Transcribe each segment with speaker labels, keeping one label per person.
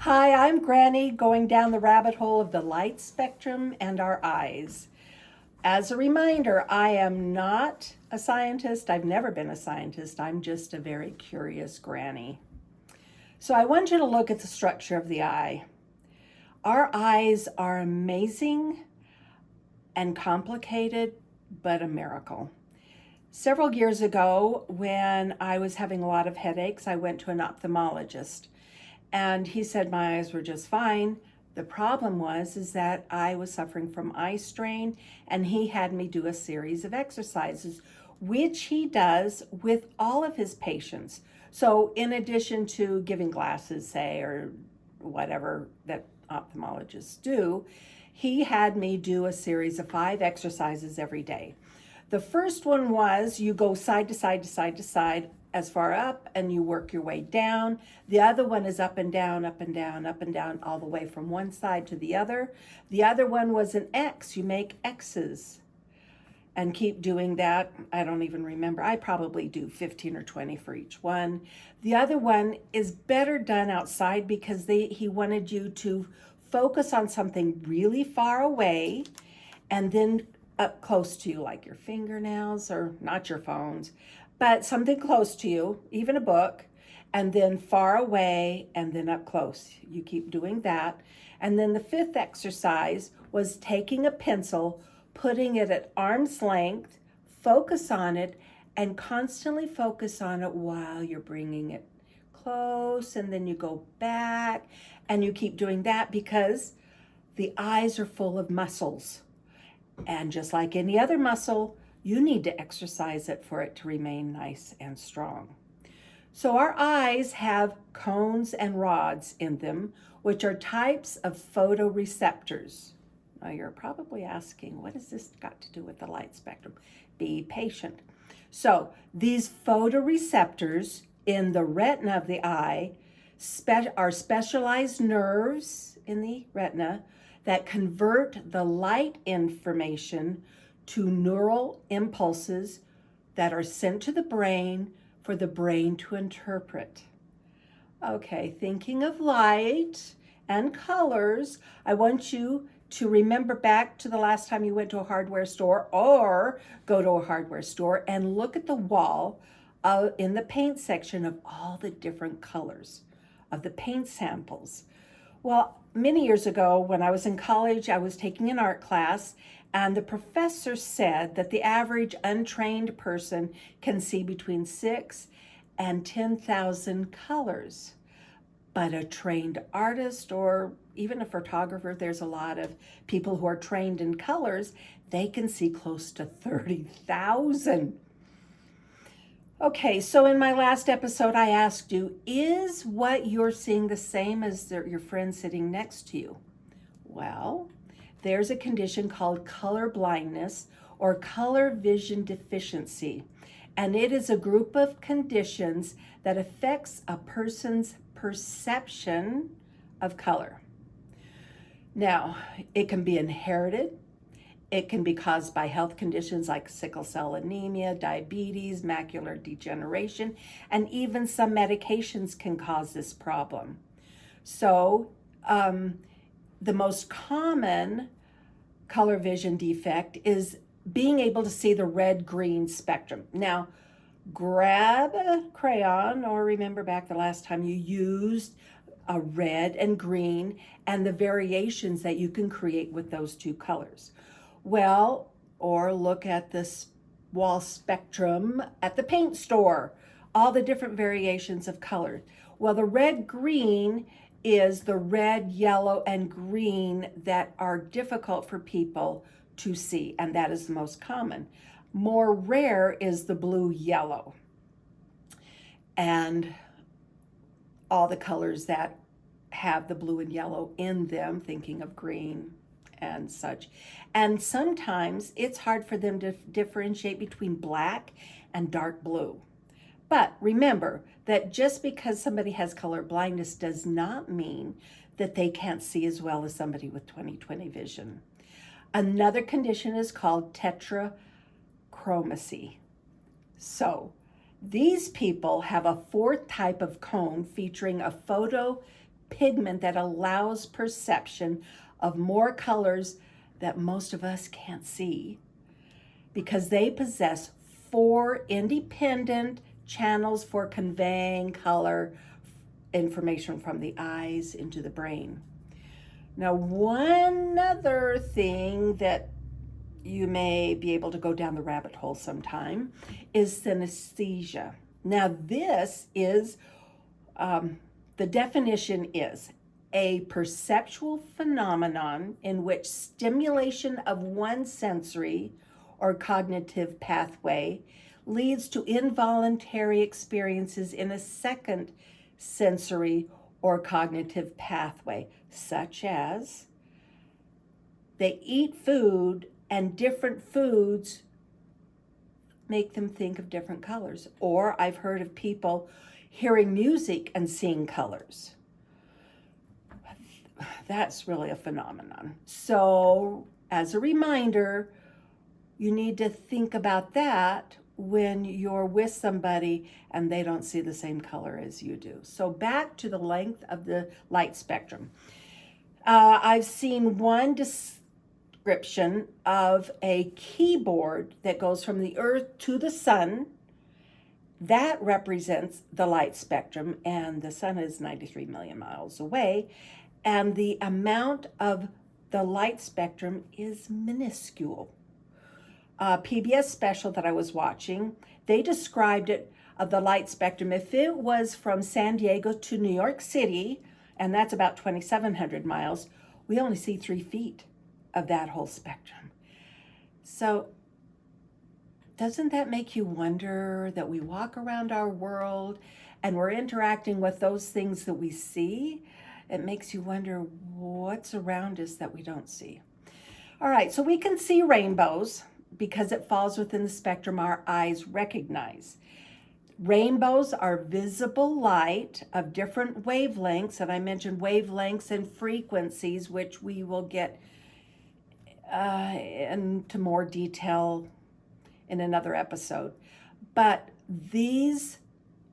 Speaker 1: Hi, I'm Granny going down the rabbit hole of the light spectrum and our eyes. As a reminder, I am not a scientist. I've never been a scientist. I'm just a very curious granny. So I want you to look at the structure of the eye. Our eyes are amazing and complicated, but a miracle. Several years ago, when I was having a lot of headaches, I went to an ophthalmologist. And he said my eyes were just fine. The problem was is that I was suffering from eye strain, and he had me do a series of exercises, which he does with all of his patients. So in addition to giving glasses, say, or whatever that ophthalmologists do, he had me do a series of 5 exercises every day. The first one was you go side to side to side to side as far up and you work your way down. The other one is up and down, up and down, up and down, all the way from one side to the other. The other one was an X. You make X's and keep doing that. I don't even remember. I probably do 15 or 20 for each one. The other one is better done outside because he wanted you to focus on something really far away and then up close to you, like your fingernails, or not your phones, but something close to you, even a book, and then far away and then up close. You keep doing that. And then the fifth exercise was taking a pencil, putting it at arm's length, focus on it, and constantly focus on it while you're bringing it close, and then you go back, and you keep doing that because the eyes are full of muscles. And just like any other muscle, you need to exercise it for it to remain nice and strong. So our eyes have cones and rods in them, which are types of photoreceptors. Now you're probably asking, what has this got to do with the light spectrum? Be patient. So these photoreceptors in the retina of the eye are specialized nerves in the retina that convert the light information to neural impulses that are sent to the brain for the brain to interpret. Okay, thinking of light and colors, I want you to remember back to the last time you went to a hardware store, or go to a hardware store and look at the wall in the paint section of all the different colors of the paint samples. Well, many years ago when I was in college, I was taking an art class, and the professor said that the average untrained person can see between 6 and 10,000 colors. But a trained artist or even a photographer, there's a lot of people who are trained in colors, they can see close to 30,000. Okay, so in my last episode, I asked you, is what you're seeing the same as your friend sitting next to you? Well, there's a condition called color blindness or color vision deficiency, and it is a group of conditions that affects a person's perception of color. Now, it can be inherited. It can be caused by health conditions like sickle cell anemia, diabetes, macular degeneration, and even some medications can cause this problem. So, the most common color vision defect is being able to see the red-green spectrum. Now, grab a crayon, or remember back the last time you used a red and green and the variations that you can create with those two colors. Well, or look at this wall spectrum at the paint store, all the different variations of color. Well, the red-green is the red, yellow, and green that are difficult for people to see, and that is the most common. More rare is the blue-yellow, and all the colors that have the blue and yellow in them, thinking of green and such. And sometimes it's hard for them to differentiate between black and dark blue. But remember that just because somebody has color blindness does not mean that they can't see as well as somebody with 20/20 vision. Another condition is called tetrachromacy. So these people have a fourth type of cone featuring a pigment that allows perception of more colors that most of us can't see, because they possess 4 independent channels for conveying color information from the eyes into the brain. Now, one other thing that you may be able to go down the rabbit hole sometime is synesthesia. Now, this is, the definition is a perceptual phenomenon in which stimulation of one sensory or cognitive pathway leads to involuntary experiences in a second sensory or cognitive pathway, such as they eat food and different foods make them think of different colors. Or I've heard of people hearing music and seeing colors. That's really a phenomenon. So, as a reminder, you need to think about that when you're with somebody and they don't see the same color as you do. So back to the length of the light spectrum. I've seen one description of a keyboard that goes from the earth to the sun. That represents the light spectrum, and the sun is 93 million miles away, and the amount of the light spectrum is minuscule. PBS special that I was watching, they described it of the light spectrum. If it was from San Diego to New York City, and that's about 2,700 miles, we only see 3 feet of that whole spectrum. So doesn't that make you wonder that we walk around our world and we're interacting with those things that we see? It makes you wonder what's around us that we don't see. All right, so we can see rainbows because it falls within the spectrum our eyes recognize. Rainbows are visible light of different wavelengths, and I mentioned wavelengths and frequencies, which we will get into more detail in another episode. But these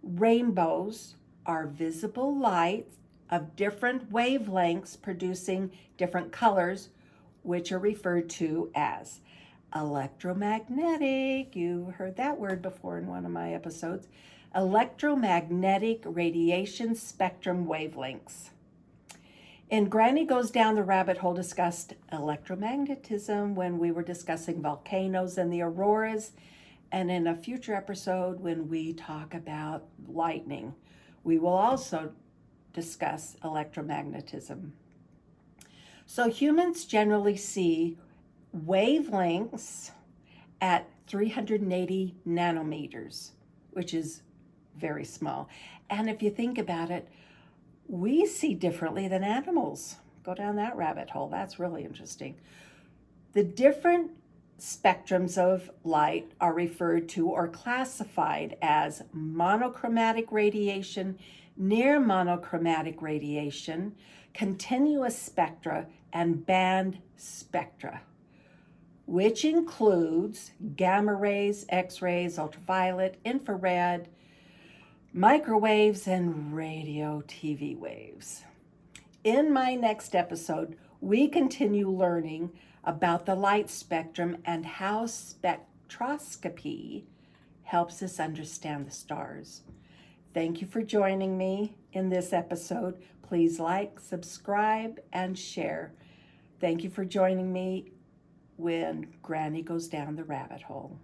Speaker 1: rainbows are visible light of different wavelengths producing different colors, which are referred to as electromagnetic. You heard that word before in one of my episodes. Electromagnetic radiation spectrum wavelengths. And Granny Goes Down the Rabbit Hole discussed electromagnetism when we were discussing volcanoes and the auroras. And in a future episode, when we talk about lightning, we will also discuss electromagnetism. So humans generally see wavelengths at 380 nanometers, which is very small. And if you think about it, we see differently than animals. Go down that rabbit hole. That's really interesting. The different spectrums of light are referred to or classified as monochromatic radiation, near monochromatic radiation, continuous spectra, and band spectra, which includes gamma rays, X-rays, ultraviolet, infrared, microwaves, and radio TV waves. In my next episode, we continue learning about the light spectrum and how spectroscopy helps us understand the stars. Thank you for joining me in this episode. Please like, subscribe, and share. Thank you for joining me when Granny Goes Down the Rabbit Hole.